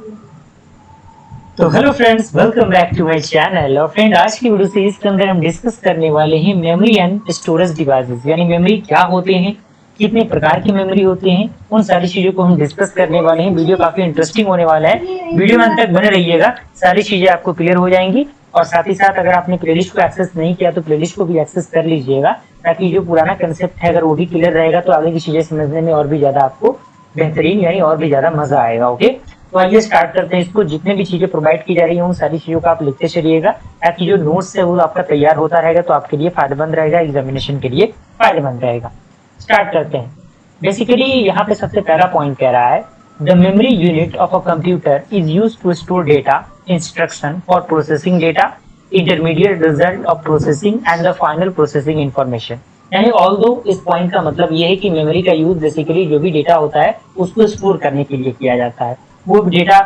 तो hello friends, welcome back to my channel. और friend, आज की वीडियो सीरीज के अंदर हम डिस्कस करने वाले हैं मेमोरी एंड स्टोरेज डिवाइसेस, यानी मेमोरी क्या होते हैं, कितने प्रकार की मेमोरी होते हैं, उन सारी चीजों को हम डिस्कस करने वाले हैं। वीडियो काफी इंटरेस्टिंग होने वाला है, वीडियो में अंत तक बने रहिएगा, सारी चीजें आपको क्लियर हो जाएंगी। और साथ ही साथ अगर आपने प्लेलिस्ट को एक्सेस नहीं किया तो प्लेलिस्ट को भी एक्सेस कर लीजिएगा, ताकि जो पुराना कंसेप्ट है अगर वो भी क्लियर रहेगा तो आगे की चीजें समझने में और भी ज्यादा आपको बेहतरीन यानी और भी ज्यादा मजा आएगा। ओके, तो आइए स्टार्ट करते हैं इसको। जितने भी चीजें प्रोवाइड की जा रही है उन सारी चीजों को आप लिखते चलिएगा, ताकि जो नोट्स है वो आपका तैयार होता रहेगा, तो आपके लिए फायदेमंद रहेगा, एग्जामिनेशन के लिए फायदेमंद रहेगा। स्टार्ट करते हैं। बेसिकली यहाँ पे सबसे पहला पॉइंट कह रहा है, the memory unit of a computer is use to store data, instruction for processing data, intermediate result of processing and the final processing information. यानी ऑल्दो इस पॉइंट का मतलब ये है कि मेमोरी का यूज बेसिकली जो भी डेटा होता है उसको स्टोर करने के लिए किया जाता है। वो डेटा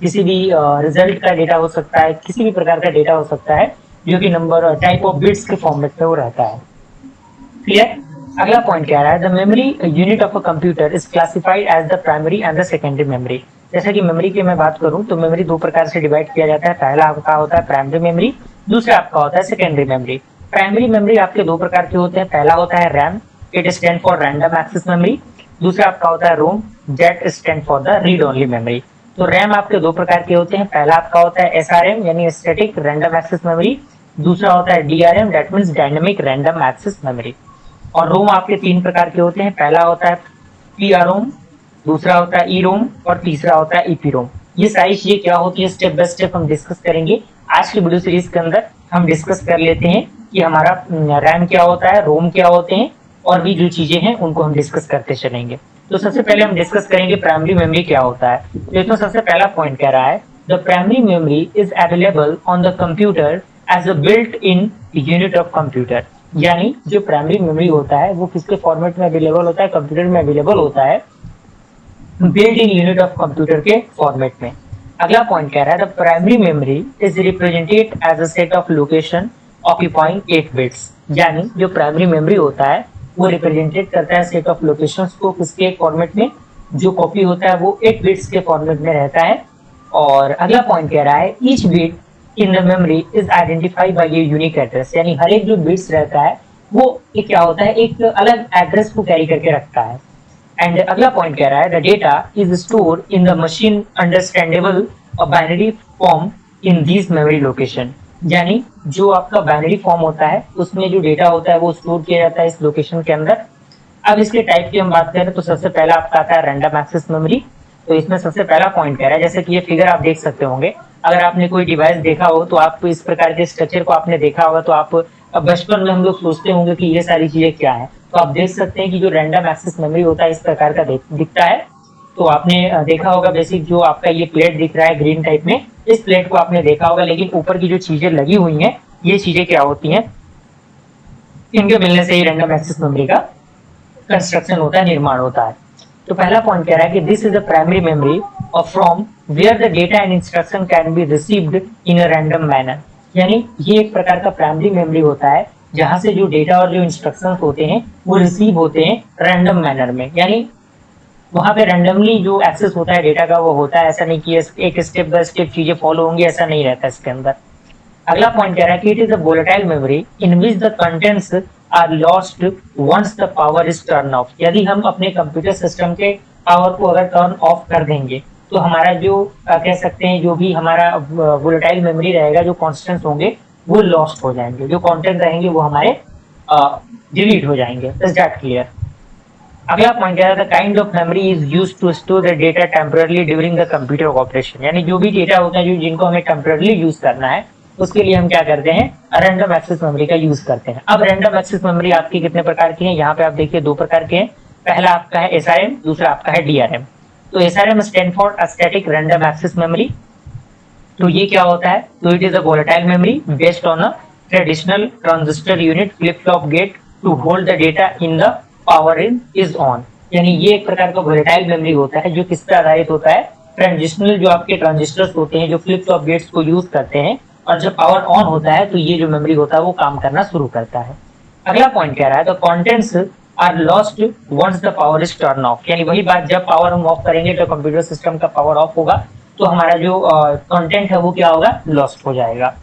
किसी भी रिजल्ट का डेटा हो सकता है, किसी भी प्रकार का डेटा हो सकता है जो कि नंबर टाइप ऑफ बिट्स के फॉर्मेट में वो रहता है। क्लियर। अगला पॉइंट कह रहा है, the memory unit of a computer is classified as the primary and the secondary memory. जैसे कि मेमोरी की मैं बात करूं तो मेमोरी दो प्रकार से डिवाइड किया जाता है। पहला आपका होता है प्राइमरी मेमोरी, दूसरा आपका होता है सेकेंडरी मेमोरी। प्राइमरी मेमोरी आपके दो प्रकार के होते हैं। पहला होता है RAM, it stand for random access memory. दूसरा आपका होता है ROM, that stand for the read only memory. तो रैम आपके दो प्रकार के होते हैं। पहला आपका होता है एसआरएम यानी स्टैटिक रैंडम एक्सेस मेमोरी, दूसरा होता है DRAM, that means dynamic random access memory. और रोम आपके तीन प्रकार के होते हैं। पहला होता है पीआरओम, दूसरा होता है ई रोम और तीसरा होता है ईपी रोम। ये सारी चीजें क्या होती है स्टेप बाय स्टेप हम डिस्कस करेंगे आज की वीडियो सीरीज के अंदर। हम डिस्कस कर लेते हैं कि हमारा रैम क्या होता है, रोम क्या होते हैं, और भी जो चीजें हैं उनको हम डिस्कस करते चलेंगे। तो सबसे पहले हम डिस्कस करेंगे प्राइमरी मेमोरी क्या होता है। तो इसमें सबसे पहला पॉइंट कह रहा है, the primary memory is available on the computer as a built in unit of computer. यानी जो प्राइमरी मेमोरी होता है वो किसके फॉर्मेट में अवेलेबल होता है, कंप्यूटर में अवेलेबल होता है, built in unit of computer के फॉर्मेट में। अगला पॉइंट कह रहा है, the primary memory is represented as a set of location occupying 8 bits. यानी जो प्राइमरी मेमोरी होता है वो रिप्रेजेंटेड करता है सेट ऑफ लोकेशंस को किसके फॉर्मेट में, जो कॉपी होता है वो 8 बिट्स के फॉर्मेट में रहता है। और अगला पॉइंट कह रहा है, each bit in the memory is identified by a unique address. यानी हर एक जो बिट्स रहता है वो एक क्या होता है, एक अलग एड्रेस को कैरी करके रखता है। एंड अगला पॉइंट कह रहा है, the data is store in the machine understandable binary form in this memory location. यानी जो आपका बाइनरी फॉर्म होता है उसमें जो डेटा होता है वो स्टोर किया जाता है इस लोकेशन के अंदर। अब इसके टाइप की हम बात करें तो सबसे पहला आपका आता है रैंडम एक्सेस मेमोरी। तो इसमें सबसे पहला पॉइंट कह रहा है, जैसे कि ये फिगर आप देख सकते होंगे, अगर आपने कोई डिवाइस देखा हो तो आप इस प्रकार के स्ट्रक्चर को आपने देखा होगा, तो आप अब बचपन में हम लोग सोचते होंगे कि ये सारी चीजें क्या है। तो आप देख सकते हैं कि जो रैंडम एक्सेस मेमोरी होता है इस प्रकार का दिखता है। तो आपने देखा होगा बेसिक जो आपका ये प्लेट दिख रहा है ग्रीन टाइप में, इस प्लेट को आपने देखा होगा, लेकिन ऊपर की जो चीजें लगी हुई हैं ये चीजें क्या होती हैं, इनके मिलने से ही रैंडम एक्सेस मेमोरी का कंस्ट्रक्शन होता है, निर्माण होता है। तो पहला पॉइंट कह रहा है कि this is the primary memory और from where the data and instruction can be received in a random manner. यानी ये एक प्रकार का प्राइमरी मेमोरी होता है जहां से जो डेटा और जो इंस्ट्रक्शन होते हैं वो रिसीव होते हैं रैंडम मैनर में। यानी वहां पे रैंडमली जो एक्सेस होता है डेटा का वो होता है, ऐसा नहीं कि एक स्टेप बाय स्टेप चीजें फॉलो होंगी, ऐसा नहीं रहता इसके अंदर। अगला पॉइंट कह रहा है कि it is a volatile memory in which the contents are lost once the power is turn off. यदि हम अपने कंप्यूटर सिस्टम के पावर को अगर टर्न ऑफ कर देंगे तो हमारा जो कह सकते हैं जो भी हमारा वोलेटाइल मेमोरी रहेगा, जो कॉन्स्टेंट्स होंगे वो लॉस्ट हो जाएंगे, जो कंटेंट रहेंगे वो हमारे डिलीट हो जाएंगे। Is that clear. अगला पॉइंट है, the kind of memory is used to store the data temporary during the computer operation. यानी जो भी डेटा होता है जो जिनको हमें टेम्पररी यूज करना है उसके लिए हम क्या करते हैं, रैंडम एक्सेस मेमोरी का यूज करते हैं। अब रैंडम एक्सेस मेमोरी आपकी कितने प्रकार की है, यहाँ पे आप देखिए दो प्रकार के हैं। पहला आपका है एसआरएम, दूसरा आपका है डीआरएम। तो SRAM stand for static random access memory. तो ये क्या होता है, तो it is a volatile memory based on a traditional transistor unit flip flop gate to hold the data in the power is on. यानी ये एक प्रकार का वोलेटाइल मेमोरी होता है जो किस पर आधारित होता है, ट्रांजिशनल जो आपके ट्रांजिस्टर्स होते हैं जो फ्लिप फ्लॉप गेट्स को यूज करते हैं, और जब पावर ऑन होता है तो ये जो मेमोरी होता है वो काम करना शुरू करता है। अगला पॉइंट कह रहा है, the contents are lost once the power is turn off. यानी वही बात, जब पावर हम ऑफ करेंगे तो कंप्यूटर सिस्टम का पावर ऑफ होगा तो हमारा जो कंटेंट है वो क्या होगा, लॉस्ट हो जाएगा।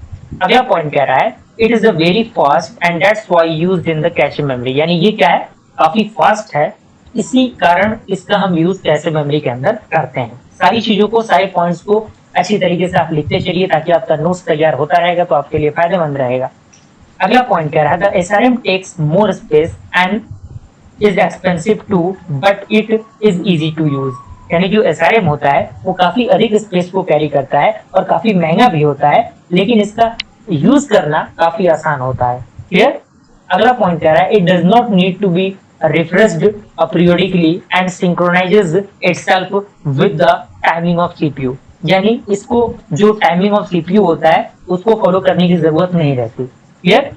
अगला पॉइंट कह रहा है it is a very fast and that's why used in the cache memory, यानी ये क्या है, काफी फास्ट है, इसी कारण इसका हम यूज कैश मेमोरी के अंदर करते हैं। सारी चीजों को, सारे पॉइंट्स को अच्छी तरीके से आप लिखते चलिए ताकि आपका नोट्स तैयार होता रहेगा, तो आपके लिए फायदेमंद रहेगा। अगला पॉइंट कह रहा है the SRAM takes more space and is expensive too but it is easy to use, यानी जो एसआरएम होता है वो काफी अधिक स्पेस को कैरी करता है और काफी महंगा भी होता है, लेकिन इसका यूज करना काफी आसान होता है। क्लियर। अगला पॉइंट कह रहा है it does not need to be refreshed periodically and synchronizes itself with the timing of CPU, यानी इसको जो टाइमिंग ऑफ सीपीयू होता है उसको फॉलो करने की जरूरत नहीं रहती। क्लियर।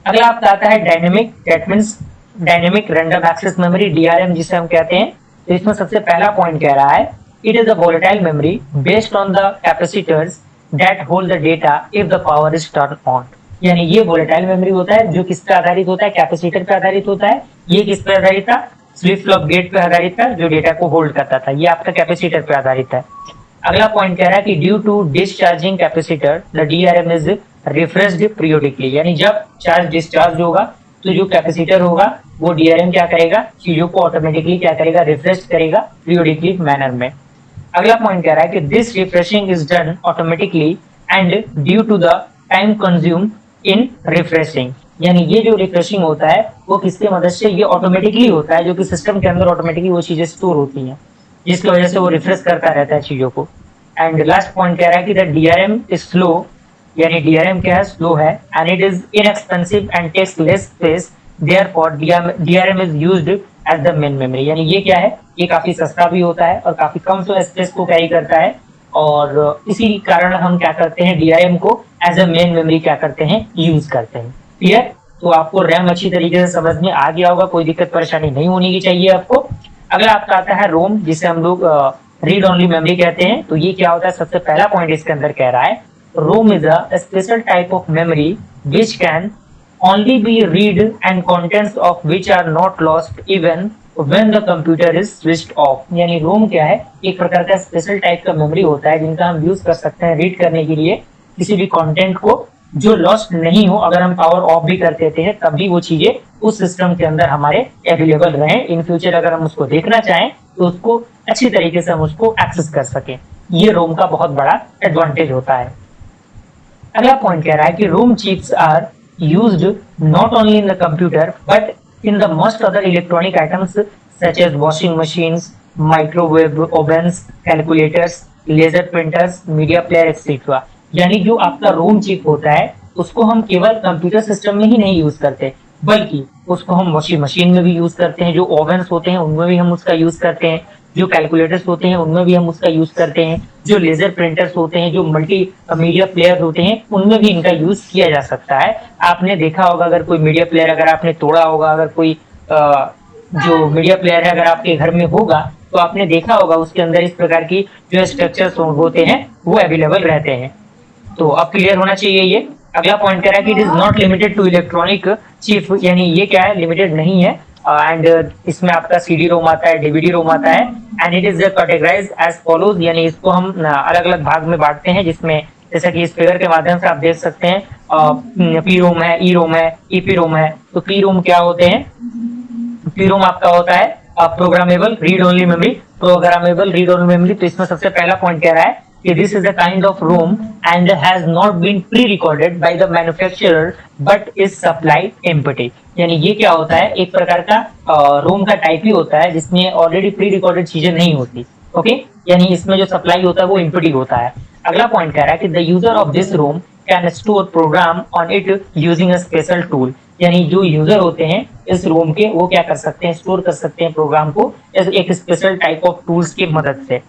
अगला आपका आता है dynamic, that means dynamic random access memory, DRAM जिसे हम कहते हैं। तो इसमें सबसे पहला पॉइंट कह रहा है it is a volatile memory based on the capacitors that hold the data if the power is turn on, यानी ये वोलेटाइल मेमोरी होता है जो किस पे आधारित होता है, कैपेसिटर पे आधारित होता है। ये किस पे आधारित था, फ्लिप फ्लॉप गेट पे आधारित था जो डेटा को होल्ड करता था, ये आपका कैपेसिटर पे आधारित है। अगला पॉइंट कह रहा है कि due to discharging capacitor the DRAM is refreshed periodically, यानी जब चार्ज डिस्चार्ज होगा तो जो कैपेसिटर होगा वो डीआरएम क्या करेगा, चीजों को ऑटोमेटिकली क्या करेगा, रिफ्रेश करेगा पीरियोडिकली मैनर में। अगला पॉइंट कह रहा है कि this refreshing is done automatically and due to the time consume in refreshing, यानी ये जो रिफ्रेशिंग होता है वो किसके मदद से, ये ऑटोमेटिकली होता है जो कि सिस्टम के अंदर ऑटोमेटिकली वो चीजें स्टोर होती हैं जिसकी वजह से वो रिफ्रेश करता रहता है चीजों को। एंड लास्ट पॉइंट कह रहा है कि द डीआरएम इज स्लो, यानी डीआरएम क्या है, स्लो है, and it is inexpensive and takes less space, therefore DRAM is used as the main memory, यानी ये क्या है, ये काफी सस्ता भी होता है और काफी कम स्पेस को कैरी करता है, और इसी कारण हम क्या करते हैं, डीआरएम को एज अ मेन मेमोरी क्या करते हैं, यूज करते हैं। क्लियर। तो आपको रैम अच्छी तरीके से समझ में आ गया होगा, कोई दिक्कत परेशानी नहीं होनी की चाहिए आपको। अगला आपका आता है रोम, जिसे हम लोग रीड ओनली मेमोरी कहते हैं। तो ये क्या होता है, सबसे पहला पॉइंट इसके अंदर कह रहा है ROM is a special type of memory which can only be read and contents of which are not lost even when the computer is switched off, यानी रोम क्या है, एक प्रकार का स्पेशल टाइप का मेमोरी होता है जिनका हम यूज कर सकते हैं रीड करने के लिए किसी भी कंटेंट को जो लॉस्ट नहीं हो, अगर हम पावर ऑफ भी कर देते हैं तब भी वो चीजें उस सिस्टम के अंदर हमारे अवेलेबल रहें। इन फ्यूचर अगर हम उसको देखना चाहें तो उसको अच्छी तरीके से हम उसको एक्सेस कर सकें, ये रोम का बहुत बड़ा एडवांटेज होता है। अगला पॉइंट कह रहा है कि ROM chips are used not only in the computer but in the most other electronic items such as washing machines, microwave ovens, calculators, laser printers, media player etcetera, यानी जो आपका रोम चिप होता है उसको हम केवल कंप्यूटर सिस्टम में ही नहीं यूज करते बल्कि उसको हम वॉशिंग मशीन में भी यूज करते हैं, जो ओवन्स होते हैं उनमें भी हम उसका यूज करते हैं, जो कैलकुलेटर्स होते हैं उनमें भी हम उसका यूज करते हैं, जो लेजर प्रिंटर्स होते हैं, जो मल्टी मीडिया प्लेयर होते हैं उनमें भी इनका यूज किया जा सकता है। आपने देखा होगा अगर कोई मीडिया प्लेयर अगर आपने तोड़ा होगा, अगर कोई जो मीडिया प्लेयर है अगर आपके घर में होगा तो आपने देखा होगा उसके अंदर इस प्रकार की जो स्ट्रक्चर्स होते हैं वो अवेलेबल रहते हैं। तो अब क्लियर होना चाहिए ये। अगला पॉइंट कह रहा है कि it is not limited to electronic chip, यानी ये क्या है, लिमिटेड नहीं है, एंड इसमें आपका सीडी रोम आता है, डीवीडी रोम आता है, and it is categorised as follows, यानी इसको हम अलग अलग भाग में बांटते हैं, जिसमें जैसा कि इस फिगर के माध्यम से आप देख सकते हैं पी रोम है, ई रोम है, ईपी रोम है। तो पी रोम क्या होते हैं, पी रोम आपका होता है programmable read only memory, programmable read only memory. तो इसमें सबसे पहला पॉइंट कह रहा है कि this is a kind of ROM and has not been pre-recorded by the manufacturer but is supplied empty, यानी ये क्या होता है, एक प्रकार का रोम का टाइप ही होता है जिसमें ऑलरेडी प्री रिकॉर्डेड चीजें नहीं होती। ओके, यानी इसमें जो सप्लाई होता है वो एम्प्टी होता है। अगला पॉइंट कह रहा है कि the user of this ROM can store program on it using a special tool, यानी जो यूजर होते हैं इस रोम के वो क्या कर सकते हैं, स्टोर कर सकते हैं प्रोग्राम को एक स्पेशल टाइप ऑफ टूल्स की मदद से।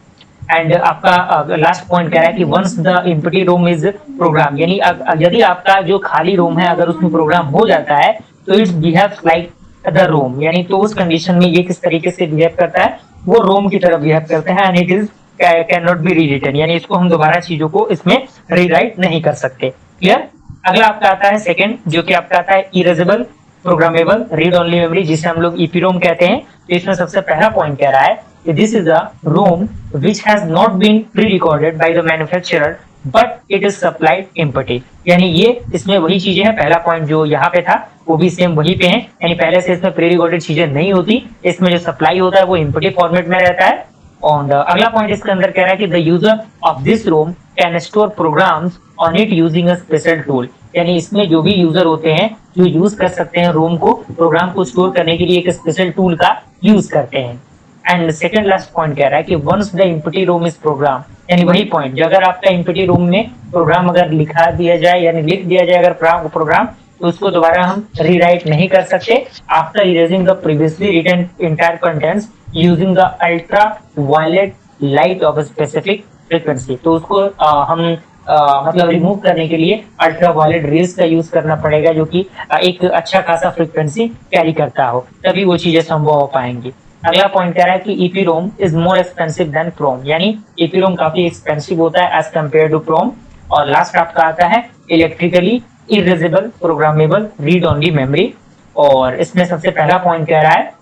एंड आपका लास्ट पॉइंट कह रहा है कि once the empty ROM is program, यानी यदि आपका जो खाली रोम है अगर उसमें प्रोग्राम हो जाता है तो इट्स बिहेव्स लाइक द रोम, यानी तो उस कंडीशन में ये किस तरीके से बिहेव करता है, वो रोम की तरह बिहेव करता है, and it is can not be rewritten, यानी इसको हम दोबारा चीजों को इसमें रीराइट नहीं कर सकते। क्लियर। अगला आपका आता है सेकंड, जो कि आपका आता है erasable programmable read only memory, जिसे हम लोग ईपीरोम कहते हैं। तो इसमें सबसे पहला पॉइंट कह रहा है कि this is a ROM which has not been pre recorded by the manufacturer but it is supplied empty. यानी ये इसमें वही चीजें हैं, पहला पॉइंट जो यहाँ पे था वो भी सेम वही पे है, यानी पहले से इसमें प्री रिकॉर्डेड चीजें नहीं होती, इसमें जो सप्लाई होता है वो एम्प्टी फॉर्मेट में रहता है। और अगला पॉइंट इसके अंदर कह रहा है कि the user of this ROM can store programs on it using a special tool. यानी इसमें जो भी यूजर होते हैं जो यूज कर सकते हैं रोम को, प्रोग्राम को स्टोर करने के लिए एक स्पेशल टूल का यूज करते हैं। एंड सेकंड लास्ट पॉइंट कह रहा है कि once the empty ROM is program, यानी वही पॉइंट, अगर आपका एम्प्टी रोम में प्रोग्राम अगर लिखा दिया जाए यानी लिख दिया जाए अगर प्रोग्राम, तो उसको दोबारा हम रीराइट नहीं कर सकते after erasing the previously written entire contents using the ultraviolet light of specific frequency. तो उसको हम मतलब रिमूव करने के लिए अल्ट्रा वायलेट रेज का यूज करना पड़ेगा, जो कि एक अच्छा खासा फ्रीक्वेंसी कैरी करता हो, तभी वो चीजें संभव हो पाएंगी। अगला पॉइंट कह रहा है कि EPROM is more expensive than PROM, यानी ईपीरोम काफी एक्सपेंसिव होता है एज कम्पेयर टू क्रोम। और लास्ट आपका आता है electrically erasable programmable read only memory, और इसमें सबसे पहला पॉइंट कह रहा है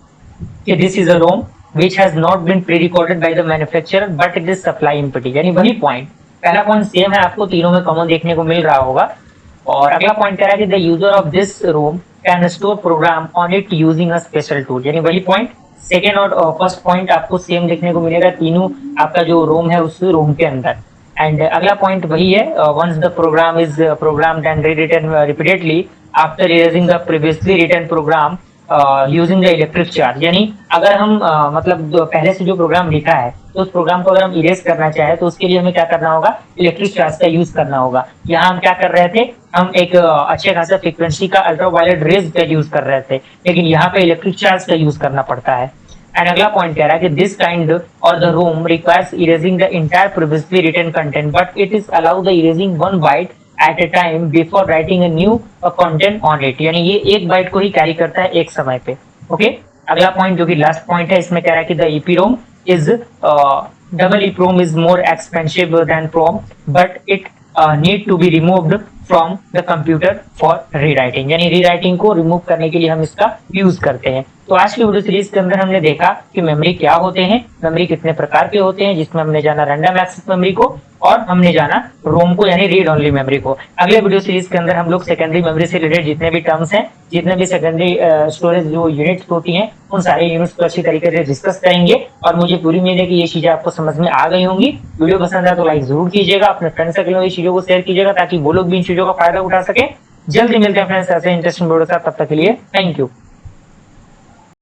कि this is a ROM which has not been pre-recorded by the manufacturer but it is supply empty, यानी वही पॉइंट, पहला पॉइंट सेम है, आपको तीनों में कॉमन देखने को मिल रहा होगा। और अगला पॉइंट कह रहा है कि the user of this ROM can store program on it using a special tool, यानी वही पॉइंट। सेकेंड और फर्स्ट पॉइंट आपको सेम देखने को मिलेगा तीनों आपका जो रोम है उस रोम के अंदर। एंड अगला पॉइंट वही है, once the program is programmed and rewritten repeatedly after erasing the previously written program using the electric charge, यानी अगर हम मतलब पहले से जो प्रोग्राम लिखा है तो उस प्रोग्राम को अगर हम इरेज करना चाहे तो उसके लिए हमें क्या करना होगा, इलेक्ट्रिक चार्ज का यूज करना होगा। यहाँ हम क्या कर रहे थे, हम एक अच्छे खासा फ्रीक्वेंसी का अल्ट्रा वायलेट रेज का यूज कर रहे थे, लेकिन यहाँ पे इलेक्ट्रिक चार्ज का यूज करना पड़ता है। एंड अगला पॉइंट कह रहा है कि दिस काइंड और the ROM requires erasing the entire previously written content but it is allow the erasing one byte at a time before writing a new content on it, यानी ये एक bite को ही carry करता है एक समय पे। ओके, अगला पॉइंट जो कि लास्ट पॉइंट है, इसमें कह रहा है कि the EPROM is double EPROM is more expensive than PROM but it need to be removed from the computer for rewriting, यानी रीराइटिंग को रिमूव करने के लिए हम इसका यूज करते हैं। तो आज की वीडियो सीरीज के अंदर हमने देखा कि मेमोरी क्या होते हैं, मेमोरी कितने प्रकार के होते हैं, जिसमें हमने जाना रैंडम एक्सेस मेमोरी को और हमने जाना रोम को यानी रीड ओनली मेमोरी को। अगले वीडियो सीरीज के अंदर हम लोग सेकेंडरी मेमोरी से रिलेटेड जितने भी टर्म्स हैं, जितने भी सेकेंडरी स्टोरेज जो यूनिट्स होती हैं, उन सारे यूनिट्स को अच्छी तरीके से डिस्कस करेंगे। और मुझे पूरी उम्मीद है कि ये चीजें आपको समझ में आ गई होंगी। वीडियो पसंद आए तो लाइक जरूर कीजिएगा, अपने फ्रेंड सर्कल में चीजों को शेयर कीजिएगा ताकि वो लोग भी इन चीजों का फायदा उठा सके। जल्दी मिलते हैं फ्रेंड्स ऐसे इंटरेस्टिंग वीडियो के साथ, तब तक के लिए थैंक यू।